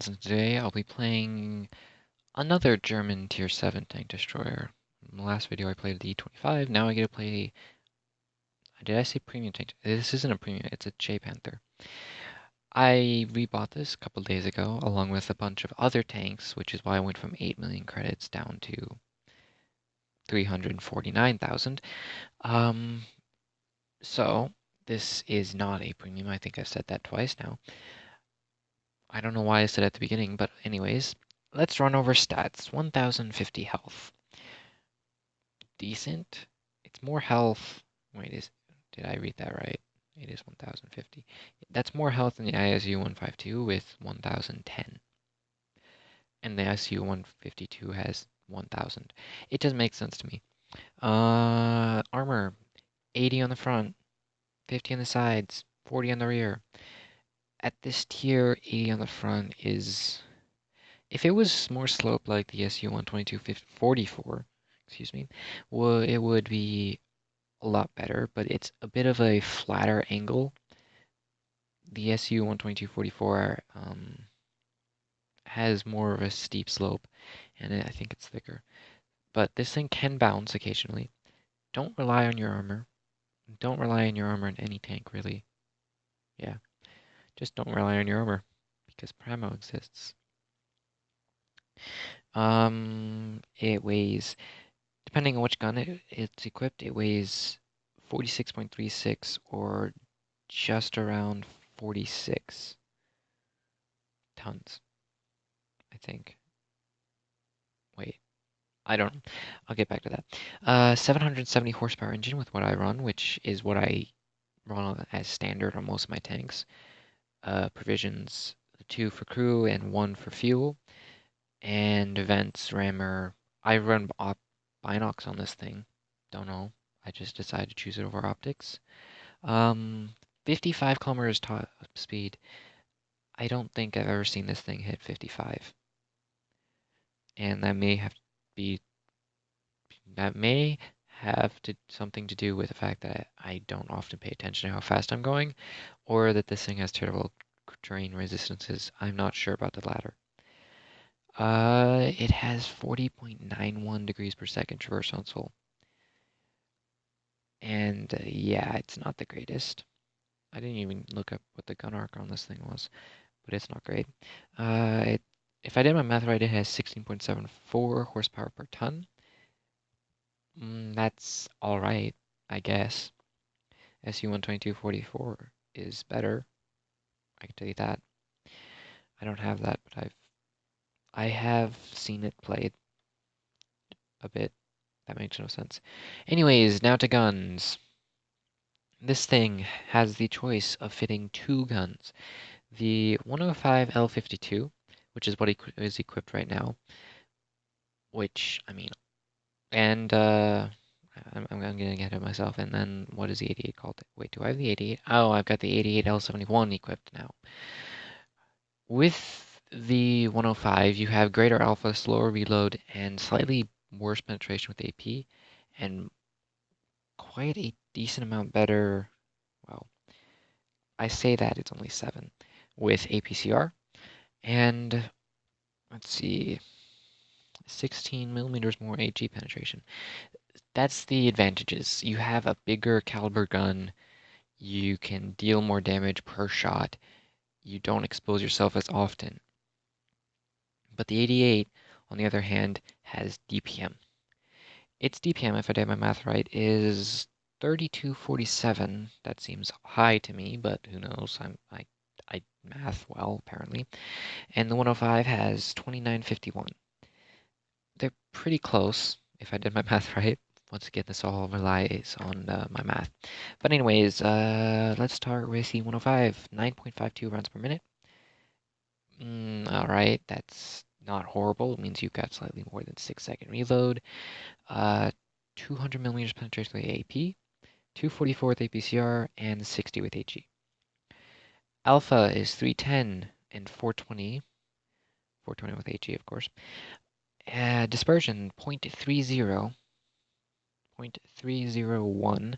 friends, and today I'll be playing another German Tier 7 tank destroyer. In the last video I played the E25, now I get to play... Did I say premium tank? This isn't a premium, it's a Jpanther. I rebought this a couple days ago, along with a bunch of other tanks, which is why I went from 8 million credits down to 349,000. So, this is not a premium, I think I've said that twice now. I don't know why I said at the beginning, but anyways, let's run over stats. 1050 health. Decent. It's more health. Wait, did I read that right? It is 1050. That's more health than the ISU 152 with 1010. And the ISU 152 has 1000. It doesn't make sense to me. Armor, 80 on the front, 50 on the sides, 40 on the rear. At this tier, 80 on the front is... If it was more sloped like the SU 122-44, excuse me, it would be a lot better, but it's a bit of a flatter angle. The SU 122-44 has more of a steep slope, and I think it's thicker. But this thing can bounce occasionally. Don't rely on your armor. Don't rely on your armor in any tank, really. Yeah, just don't rely on your armor, because Primo exists. It weighs, depending on which gun it's equipped, it weighs 46.36 or just around 46 tons, I think. Wait, I don't know. I'll get back to that. 770 horsepower engine with what I run, which is what I run as standard on most of my tanks. Provisions 2 for crew and 1 for fuel. And vents, rammer. I run binocs on this thing. Don't know. I just decided to choose it over optics. 55 kilometers top speed. I don't think I've ever seen this thing hit 55. And that may have something to do with the fact that I don't often pay attention to how fast I'm going, or that this thing has terrible terrain resistances. I'm not sure about the latter. It has 40.91 degrees per second traversal. And yeah, it's not the greatest. I didn't even look up what the gun arc on this thing was, but it's not great. If I did my math right, it has 16.74 horsepower per ton. That's all right, I guess. SU 122-44 is better. I can tell you that. I don't have that, but I have seen it played a bit. That makes no sense. Anyways, now to guns. This thing has the choice of fitting 2 guns. The 105 L52, which is what is equipped right now, which, I mean, and I'm getting ahead of myself. And then what is the 88 called? Wait, do I have the 88? Oh, I've got the 88 L71 equipped now. With the 105, you have greater alpha, slower reload, and slightly worse penetration with AP, and quite a decent amount better. Well, I say that it's only 7 with APCR, and let's see, 16 millimeters more AG penetration. That's the advantages. You have a bigger caliber gun. You can deal more damage per shot. You don't expose yourself as often. But the 88, on the other hand, has DPM. Its DPM, if I did my math right, is 3247. That seems high to me, but who knows? I math well, apparently. And the 105 has 2951. They're pretty close, if I did my math right. Once again, this all relies on my math. But anyways, let's start with the 105. 9.52 rounds per minute. All right, that's not horrible. It means you've got slightly more than 6-second reload. 200 millimeters penetration with AP, 244 with APCR, and 60 with HE. Alpha is 310 and 420. 420 with HE, of course. Dispersion 0.30. 0.301.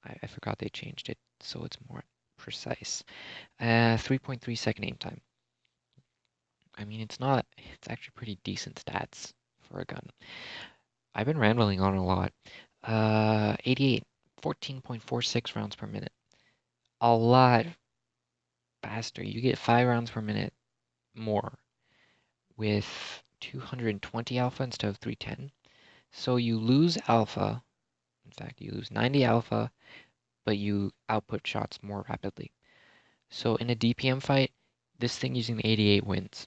I forgot they changed it, so it's more precise. 3.3 second aim time. I mean, it's actually pretty decent stats for a gun. I've been rambling on a lot. 88, 14.46 rounds per minute. A lot faster. You get 5 rounds per minute more with 220 alpha instead of 310. So you lose alpha. In fact, you lose 90 alpha, but you output shots more rapidly. So in a DPM fight, this thing using the 88 wins.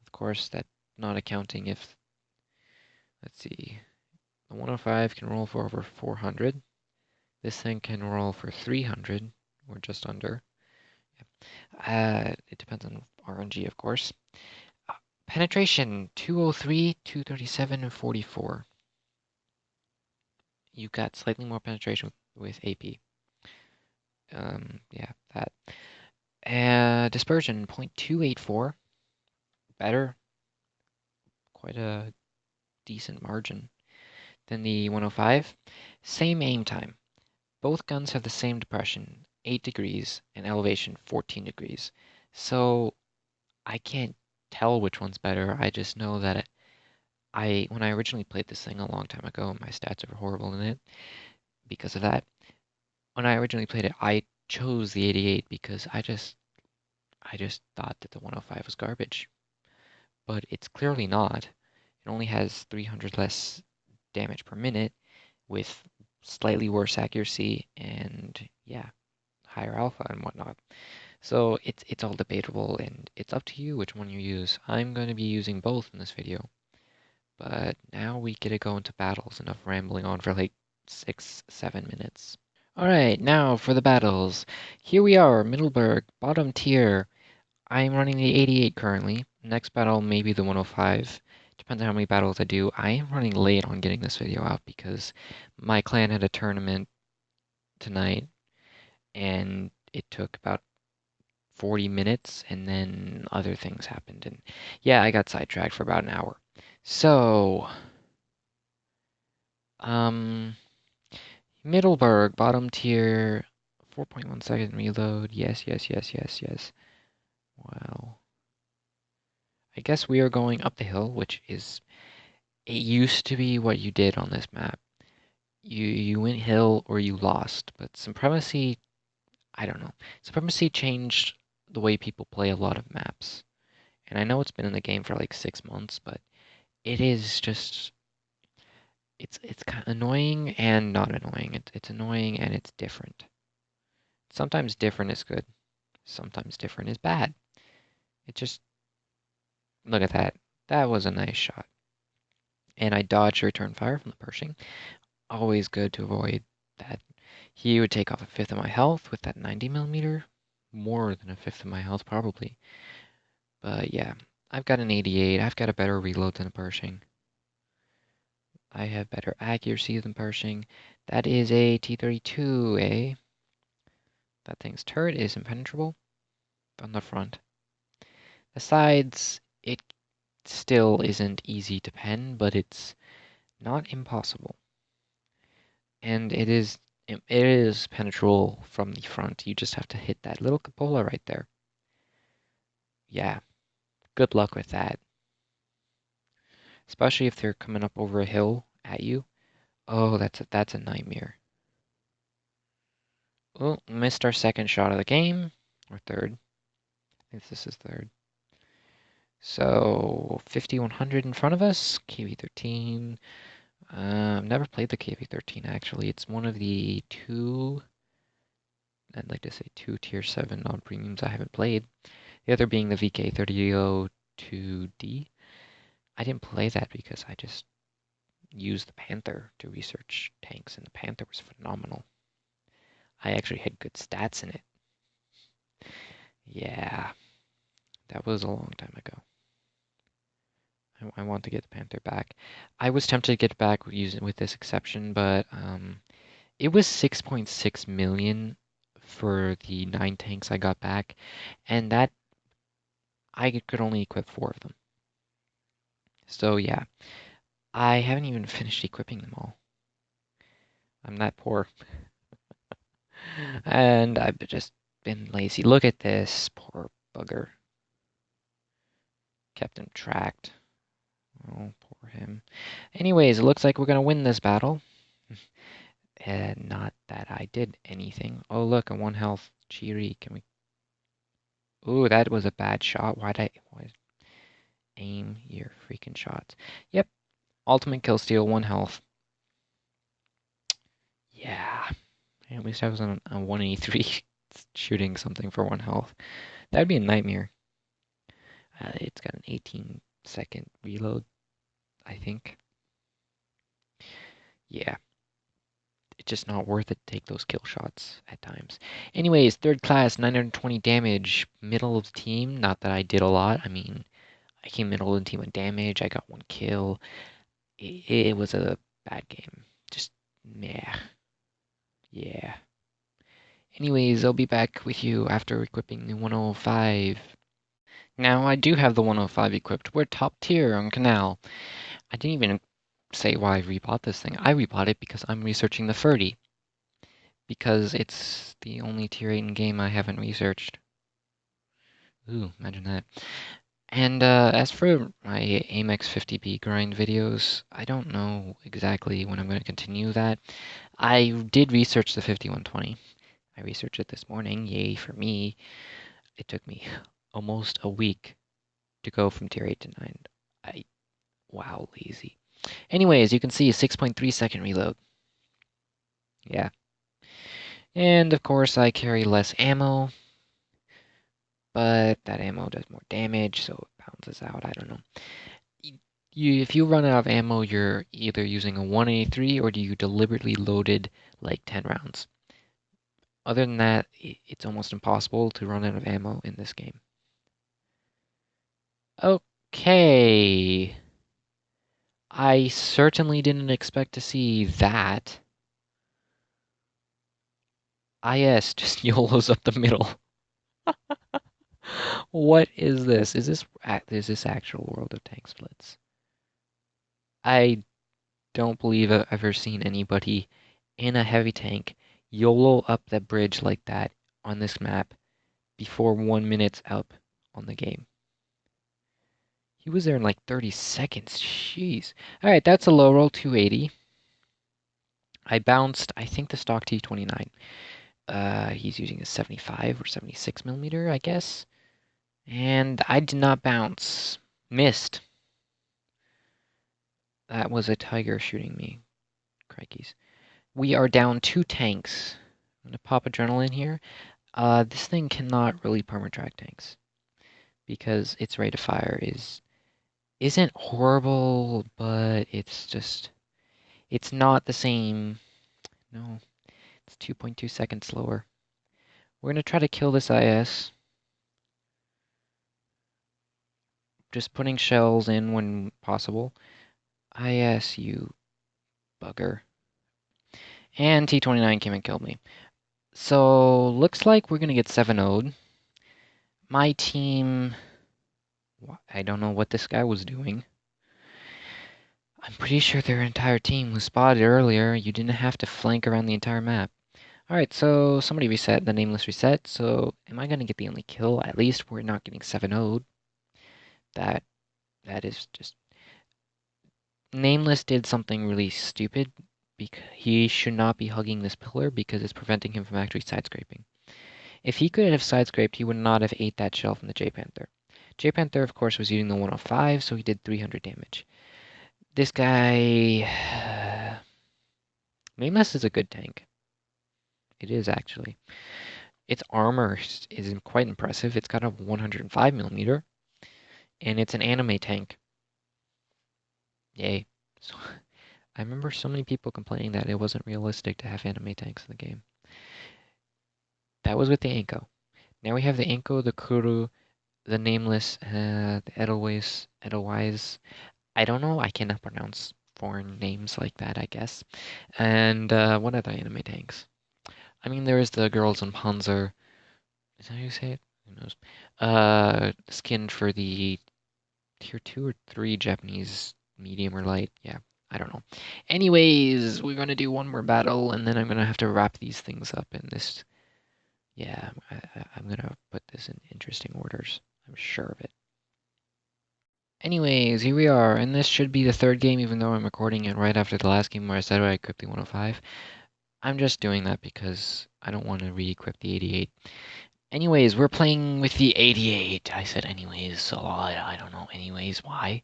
Of course, that's not accounting if, let's see, the 105 can roll for over 400. This thing can roll for 300 or just under. It depends on RNG, of course. Uh, Penetration 203, 237, and 44. You got slightly more penetration with AP. Yeah, that. Dispersion 0.284. Better. Quite a decent margin than the 105. Same aim time. Both guns have the same depression, 8 degrees, and elevation, 14 degrees. So I can't tell which one's better. I just know that when I originally played this thing a long time ago, my stats are horrible in it because of that. When I originally played it, I chose the 88 because I just thought that the 105 was garbage. But it's clearly not. It only has 300 less damage per minute with slightly worse accuracy and yeah, higher alpha and whatnot. So it's all debatable and it's up to you which one you use. I'm going to be using both in this video. But now we get to go into battles. Enough rambling on for like 6, 7 minutes. Alright, now for the battles. Here we are, Middleburg, bottom tier. I'm running the 88 currently. Next battle, maybe the 105. Depends on how many battles I do. I am running late on getting this video out because my clan had a tournament tonight and it took about 40 minutes and then other things happened. And yeah, I got sidetracked for about an hour. So, um, Middleburg, bottom tier, 4.1 second reload. Yes, yes, yes, yes, yes. Wow. I guess we are going up the hill, which is, it used to be what you did on this map. You went hill or you lost, but Supremacy, I don't know. Supremacy changed the way people play a lot of maps. And I know it's been in the game for like 6 months, but it is just it's kind of annoying and not annoying. It's annoying and it's different. Sometimes different is good. Sometimes different is bad. It just look at that. That was a nice shot. And I dodged return fire from the Pershing. Always good to avoid that. He would take off a fifth of my health with that 90 millimeter. More than a fifth of my health, probably. But yeah, I've got an 88. I've got a better reload than a Pershing. I have better accuracy than Pershing. That is a T-32, eh? That thing's turret is impenetrable on the front. The sides, it still isn't easy to pen, but it's not impossible. And it is penetrable from the front. You just have to hit that little cupola right there. Yeah, good luck with that. Especially if they're coming up over a hill at you. Oh, that's a nightmare. Oh, missed our second shot of the game. Or third. I think this is third. So 5100 in front of us. KV-13. Never played the KV-13 actually. It's one of the two, I'd like to say two tier 7 non-premiums I haven't played. The other being the VK3002D. I didn't play that because I just used the Panther to research tanks, and the Panther was phenomenal. I actually had good stats in it. Yeah, that was a long time ago. I want to get the Panther back. I was tempted to get it back using with this exception, but it was 6.6 million for the 9 tanks I got back, and that I could only equip 4 of them. So yeah, I haven't even finished equipping them all. I'm that poor. And I've just been lazy. Look at this poor bugger. Kept him tracked. Oh, poor him. Anyways, it looks like we're gonna win this battle. And not that I did anything. Oh, look, at 1 health. Cheery, can we... Ooh, that was a bad shot. Why aim your freaking shots? Yep, ultimate kill steal, 1 health. Yeah, at least I was on a 183 shooting something for 1 health. That'd be a nightmare. It's got an 18-second reload, I think. Yeah, it's just not worth it to take those kill shots at times. Anyways, third class, 920 damage, middle of the team. Not that I did a lot. I mean, I came middle of the team with damage. I got 1 kill. It was a bad game. Just meh. Yeah. Anyways, I'll be back with you after equipping the 105. Now, I do have the 105 equipped. We're top tier on Canal. I didn't even say why I rebought this thing. I rebought it because I'm researching the 30. Because it's the only tier 8 game I haven't researched. Ooh, imagine that. And as for my Amex 50p grind videos, I don't know exactly when I'm going to continue that. I did research the 5120. I researched it this morning. Yay for me. It took me almost a week to go from tier 8 to 9. Wow, lazy. Anyways, you can see a 6.3 second reload. Yeah. And of course, I carry less ammo, but that ammo does more damage, so it balances out. I don't know. If you run out of ammo, you're either using a 183 or do you deliberately loaded like 10 rounds. Other than that, it's almost impossible to run out of ammo in this game. Okay. I certainly didn't expect to see that. IS just YOLOs up the middle. What is this? Is this actual World of Tanks Blitz? I don't believe I've ever seen anybody in a heavy tank YOLO up the bridge like that on this map before 1 minute's up on the game. He was there in like 30 seconds. Jeez. All right, that's a low roll 280. I bounced, I think, the stock T29. He's using a 75 or 76 millimeter, I guess. And I did not bounce. Missed. That was a tiger shooting me. Crikeys. We are down 2 tanks. I'm gonna pop adrenaline here. This thing cannot really perma-track tanks because its rate of fire isn't horrible, but it's not the same. No, it's 2.2 seconds slower. We're gonna try to kill this IS. Just putting shells in when possible. IS, you bugger. And T29 came and killed me. So, looks like we're gonna get 7-0'd. My team... I don't know what this guy was doing. I'm pretty sure their entire team was spotted earlier. You didn't have to flank around the entire map. Alright, so somebody reset, the nameless reset. So, am I gonna get the only kill? At least we're not getting 7-0'd. That is just... Nameless did something really stupid. He should not be hugging this pillar because it's preventing him from actually side-scraping. If he could have side-scraped, he would not have ate that shell from the Jpanther. Jpanther, of course, was using the 105, so he did 300 damage. This guy... Nameless is a good tank. It is, actually. Its armor is quite impressive. It's got a 105 millimeter, and it's an anime tank. Yay. So, I remember so many people complaining that it wasn't realistic to have anime tanks in the game. That was with the Anko. Now we have the Anko, the Kuru, the Nameless, the Edelweiss. I don't know. I cannot pronounce foreign names like that, I guess. And what other anime tanks? I mean, there is the Girls in Panzer. Is that how you say it? Who knows? Skin for the tier 2 or 3 Japanese medium or light. Yeah, I don't know. Anyways, we're going to do one more battle, and then I'm going to have to wrap these things up in this. Yeah, I'm going to put this in interesting orders. I'm sure of it. Anyways, here we are, and this should be the third game, even though I'm recording it right after the last game where I said I equipped the 105. I'm just doing that because I don't want to re-equip the 88. Anyways, we're playing with the 88. I said anyways, so I don't know anyways why.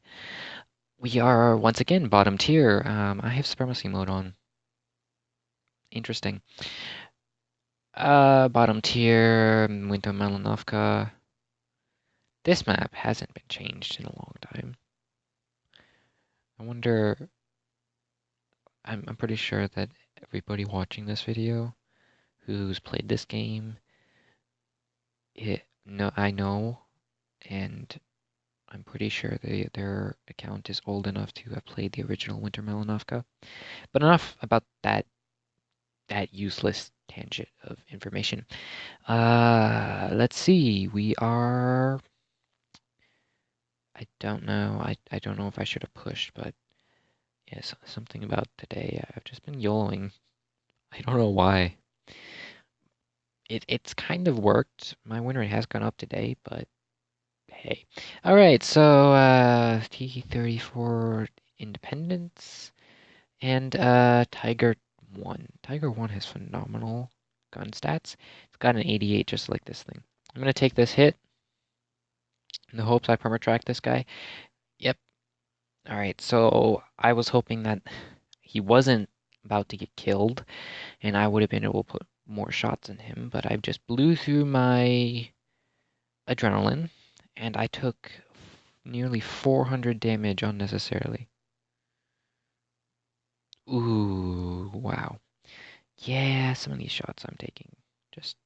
We are, once again, bottom tier. I have supremacy mode on. Interesting. Bottom tier, Winter Melanovka. This map hasn't been changed in a long time. I wonder, I'm pretty sure that everybody watching this video who's played this game, I know, and I'm pretty sure their account is old enough to have played the original Winter Melanovka. But enough about that useless tangent of information. Let's see. We are. I don't know. I don't know if I should have pushed, but yes, something about today. I've just been YOLOing. I don't know why. It's kind of worked. My win rate has gone up today, but hey. All right, so T34 Independence and Tiger 1. Tiger 1 has phenomenal gun stats. It's got an 88 just like this thing. I'm gonna take this hit in the hopes I permatrack this guy. Yep. All right, so I was hoping that he wasn't about to get killed and I would have been able to put more shots in him, but I just blew through my adrenaline and I took nearly 400 damage unnecessarily. Ooh, wow. Yeah, some of these shots I'm taking. Just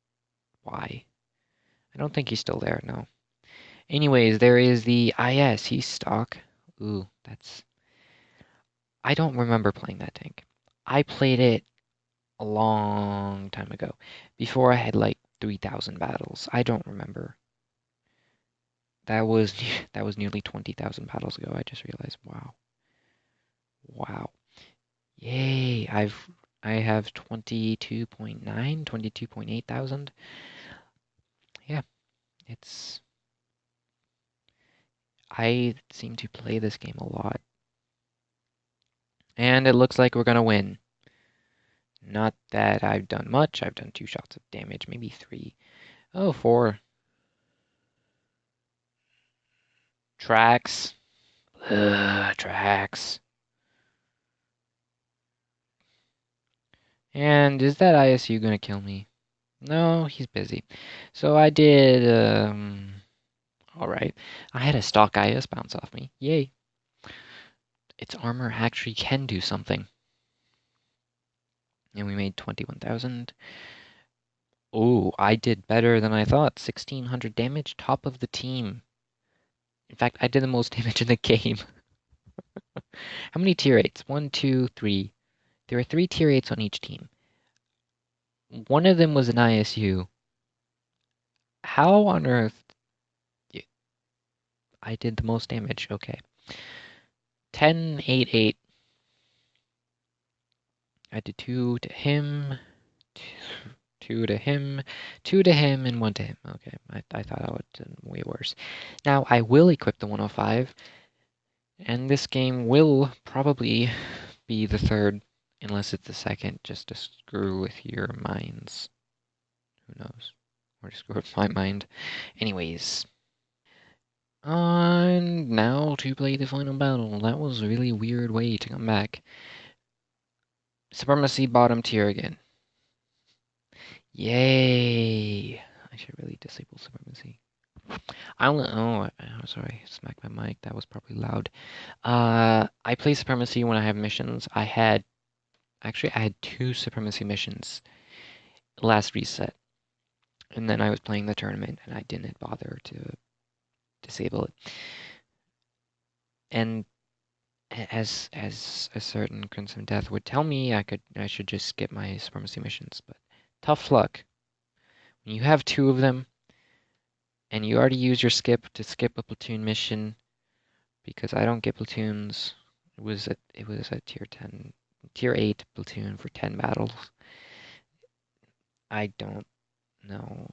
why? I don't think he's still there, no. Anyways, there is the IS. He's stock. Ooh, that's... I don't remember playing that tank. I played it a long time ago, before I had like 3,000 battles. I don't remember. That was that was nearly 20,000 battles ago. I just realized, wow. Wow. Yay, I have 22.9, 22.8 thousand. Yeah, it's I seem to play this game a lot. And it looks like we're gonna win. Not that I've done much. I've done 2 shots of damage, maybe 3. Oh, 4. Tracks. Ugh, tracks. And is that ISU gonna kill me? No, he's busy. So I did, alright. I had a stock IS bounce off me. Yay. Its armor actually can do something. And we made 21,000. Oh, I did better than I thought. 1,600 damage, top of the team. In fact, I did the most damage in the game. How many tier 8s? 1, 2, 3. There are 3 tier 8s on each team. One of them was an ISU. How on earth... I did the most damage. Okay. 10, 8, 8. I did 2 to him, 2 to him, 2 to him, and 1 to him. Okay, I thought I would have done way worse. Now, I will equip the 105, and this game will probably be the third, unless it's the second, just to screw with your minds. Who knows? Or to screw with my mind. Anyways. And now to play the final battle. That was a really weird way to come back. Supremacy bottom tier again. Yay! I should really disable supremacy. I only, oh, sorry, smacked my mic. That was probably loud. I play supremacy when I have missions. Actually, I had 2 supremacy missions last reset. And then I was playing the tournament and I didn't bother to disable it. And as a certain Crimson Death would tell me, I should just skip my supremacy missions, but tough luck. When you have 2 of them, and you already use your skip to skip a platoon mission, because I don't get platoons. It was a tier 8 platoon for 10 battles. I don't know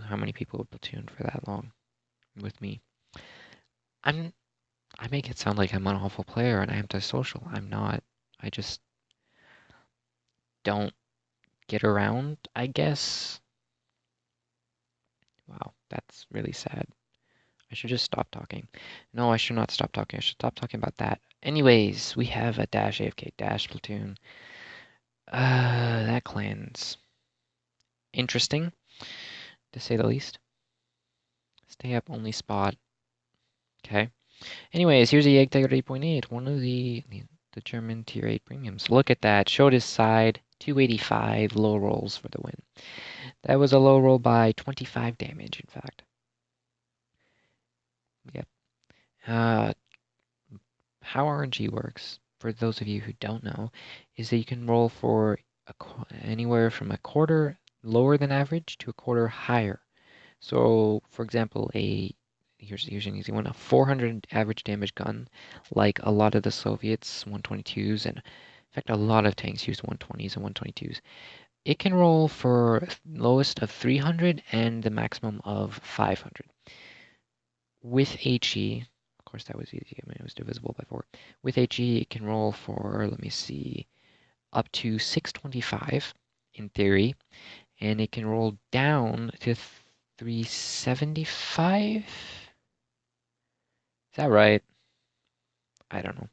how many people would platoon for that long with me. I make it sound like I'm an awful player and antisocial. I'm not. I just don't get around, I guess. Wow, that's really sad. I should just stop talking. No, I should not stop talking. I should stop talking about that. Anyways, we have a dash AFK dash platoon. That clan's interesting, to say the least. Stay up only spot. Okay. Anyways, here's a Jagdtiger 8.8, one of the German Tier 8 premiums. Look at that. Showed his side. 285 low rolls for the win. That was a low roll by 25 damage, in fact. Yep. Uh, how RNG works, for those of you who don't know, is that you can roll for anywhere from a quarter lower than average to a quarter higher. So, for example, here's an easy one, a 400 average damage gun, like a lot of the Soviets 122s, and in fact a lot of tanks used 120s and 122s. It can roll for lowest of 300 and the maximum of 500. With HE, of course that was easy, I mean it was divisible by 4. With HE it can roll for, let me see, up to 625 in theory, and it can roll down to 375? Is that right? I don't know.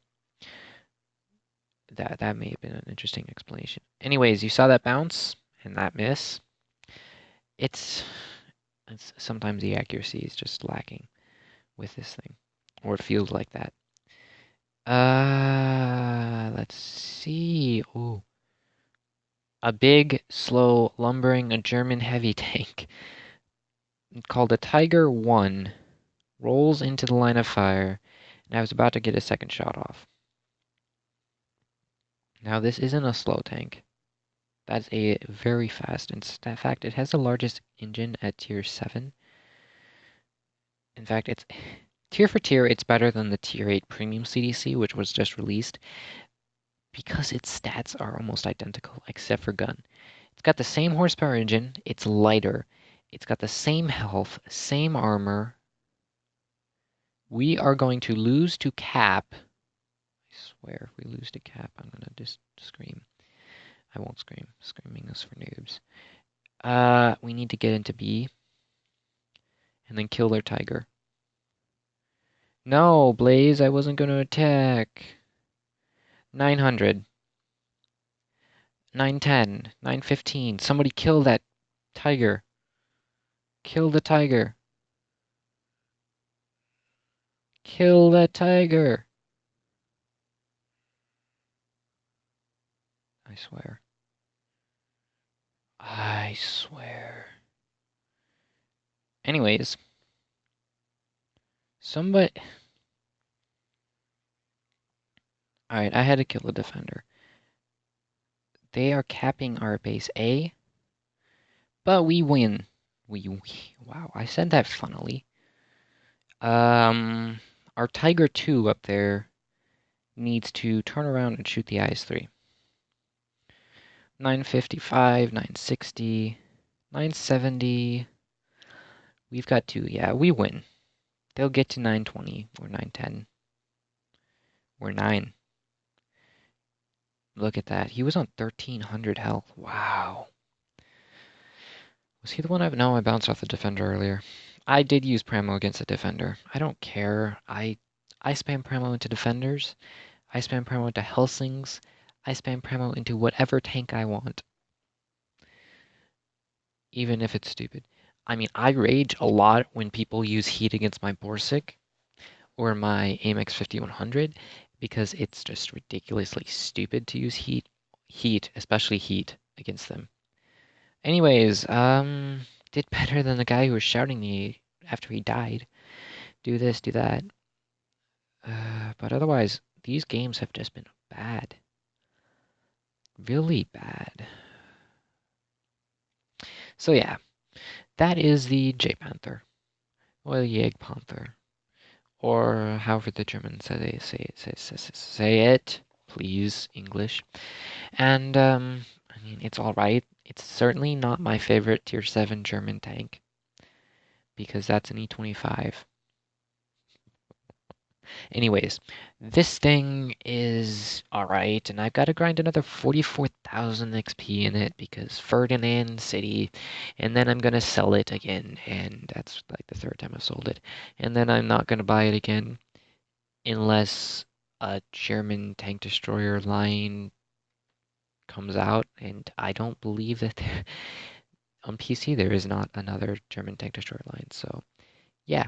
That may have been an interesting explanation. Anyways, you saw that bounce and that miss. It's sometimes the accuracy is just lacking with this thing, or it feels like that. Let's see. Ooh, a big, slow, lumbering, a German heavy tank called a Tiger 1 rolls into the line of fire, and I was about to get a second shot off. Now, this isn't a slow tank. That's a very fast. In fact, it has the largest engine at Tier 7. In fact, it's tier for tier, it's better than the Tier 8 Premium CDC, which was just released, because its stats are almost identical, except for gun. It's got the same horsepower engine, it's lighter, it's got the same health, same armor. We are going to lose to Cap. I swear, if we lose to Cap, I'm gonna just scream. I won't scream. Screaming is for noobs. We need to get into B and then kill their tiger. No, Blaze, I wasn't gonna attack. 900. 910. 915. Somebody kill that tiger. Kill the tiger. Kill that tiger. I swear. I swear. Anyways. Somebody... Alright, I had to kill the defender. They are capping our base A. But we win. Wow, I said that funnily. Our Tiger 2 up there needs to turn around and shoot the IS-3. 955, 960, 970. We've got 2. Yeah, we win. They'll get to 920 or 910. We're 9. Look at that. He was on 1300 health. Wow. Was he the one No, I bounced off the defender earlier. I did use Pramo against the defender. I don't care. I spam Pramo into defenders. I spam Pramo into Helsings. I spam Pramo into whatever tank I want. Even if it's stupid. I mean, I rage a lot when people use heat against my Borsig or my AMX 5100 because it's just ridiculously stupid to use heat, especially heat, against them. Anyways, did better than the guy who was shouting me after he died. Do this, do that. But otherwise, these games have just been bad. Really bad. So yeah, that is the Jpanther, or the Jagdpanther, or however the Germans say it. Please, English. And I mean, it's all right. It's certainly not my favorite Tier 7 German tank because that's an E25. Anyways, this thing is alright, and I've got to grind another 44,000 XP in it because Ferdinand City, and then I'm gonna sell it again, and that's like the third time I've sold it. And then I'm not gonna buy it again unless a German tank destroyer line comes out, and I don't believe that on PC there is not another German tank destroyer line. So yeah,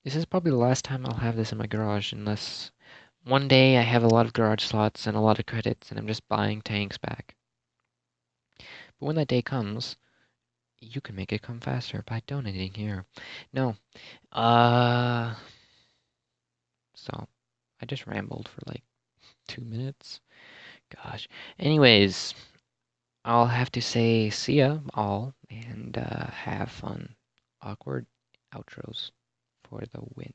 this is probably the last time I'll have this in my garage unless one day I have a lot of garage slots and a lot of credits and I'm just buying tanks back. But when that day comes, you can make it come faster by donating here. No, uh, so I just rambled for like 2 minutes. Gosh. Anyways, I'll have to say see ya all and have fun. Awkward outros for the win.